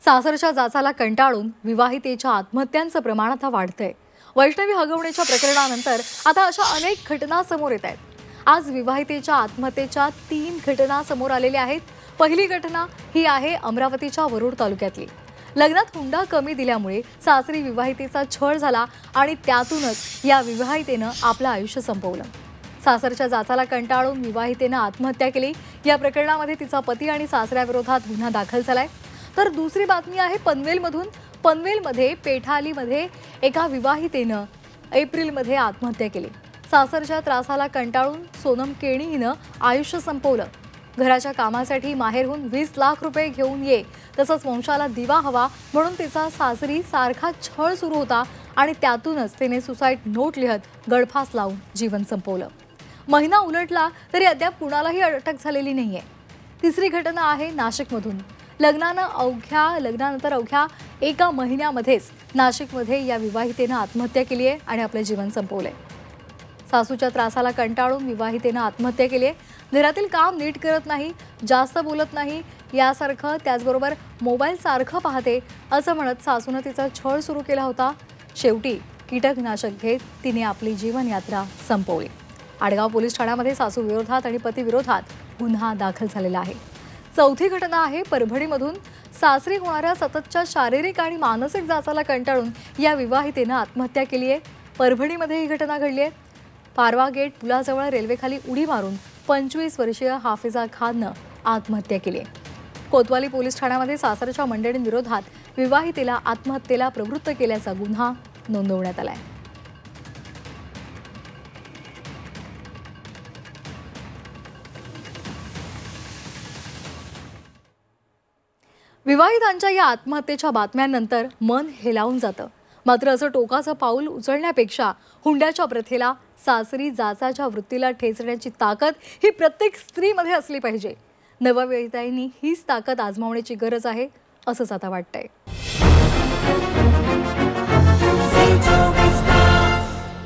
सासरच्या जाचाला कंटाळून विवाहितेच्या आत्महत्यांचं प्रमाण आता वाढतंय। वैष्णवी हगवण्याच्या प्रकरणानंतर आता अशा अनेक घटना समोर येत आहेत। आज विवाहितेच्या आत्महत्येच्या 3 घटना समोर आलेल्या आहेत। पहिली घटना ही आहे अमरावतीच्या वरुड तालुक्यातली। लग्नात हुंडा कमी दिल्यामुळे सासरी विवाहितेचा छळ झाला आणि त्यातूनच या विवाहितेनं आपलं आयुष्य संपवलं। सासरच्या जाचाला कंटाळून विवाहितेनं आत्महत्या केली। या प्रकरणामध्ये तिचा पती आणि सासऱ्याविरोधात गुन्हा दाखल झालाय। तर दुसरी बातमी आहे पनवेलमधून। पनवेलमध्ये पेठालीमध्ये एका विवाहितेनं एप्रिलमध्ये आत्महत्या केली। सासरच्या त्रासाला कंटाळून सोनम केणी हिनं आयुष्य संपवलं। घराच्या कामासाठी माहेरहून 20 लाख रुपये घेऊन ये, तसंच वंशाला दिवा हवा म्हणून तिचा सासरी सारखा छळ सुरू होता आणि त्यातूनच तिने सुसाईड नोट लिहत गळफास लावून जीवन संपवलं। महिना उलटला तरी अद्याप कुणालाही अटक झालेली नाहीये। तिसरी घटना आहे नाशिकमधून। लग्नानंतर अवघ्या एका महिन्यामध्येच नाशिकमध्ये या विवाहितेनं आत्महत्या केली आहे आणि आपलं जीवन संपवलंय। सासूच्या त्रासाला कंटाळून विवाहितेनं आत्महत्या केली आहे। घरातील काम नीट करत नाही, जास्त बोलत नाही, यासारखं त्याचबरोबर मोबाईल सारखं पाहते असं म्हणत सासूनं तिचा छळ सुरू केला होता। शेवटी कीटकनाशक घेत तिने आपली जीवनयात्रा संपवली। आडगाव पोलीस ठाण्यामध्ये सासू विरोधात आणि पती विरोधात गुन्हा दाखल झालेला आहे। चौथी घटना आहे परभणीमधून। सासरी होणाऱ्या सततच्या शारीरिक आणि मानसिक जाचाला कंटाळून या विवाहितेनं आत्महत्या केली आहे। परभणीमध्ये ही घटना घडली आहे। पारवा गेट पुलाजवळ रेल्वेखाली उडी मारून 25 वर्षीय हाफिजा खाननं आत्महत्या केली आहे। कोतवाली पोलीस ठाण्यामध्ये सासरच्या मंडळींविरोधात विवाहितेला आत्महत्येला प्रवृत्त केल्याचा गुन्हा नोंदवण्यात आलाय। विवाहितांच्या या आत्महत्येच्या बातम्यांनंतर मन हेलावून जातं। मात्र असं टोकाचं पाऊल उचलण्यापेक्षा हुंड्याच्या प्रथेला, सासरी जाचाच्या वृत्तीला ठेचण्याची ताकद ही प्रत्येक स्त्रीमध्ये असली पाहिजे। नवविवाहितांनी हीच ताकद आजमावण्याची गरज आहे असंच आता वाटतंय।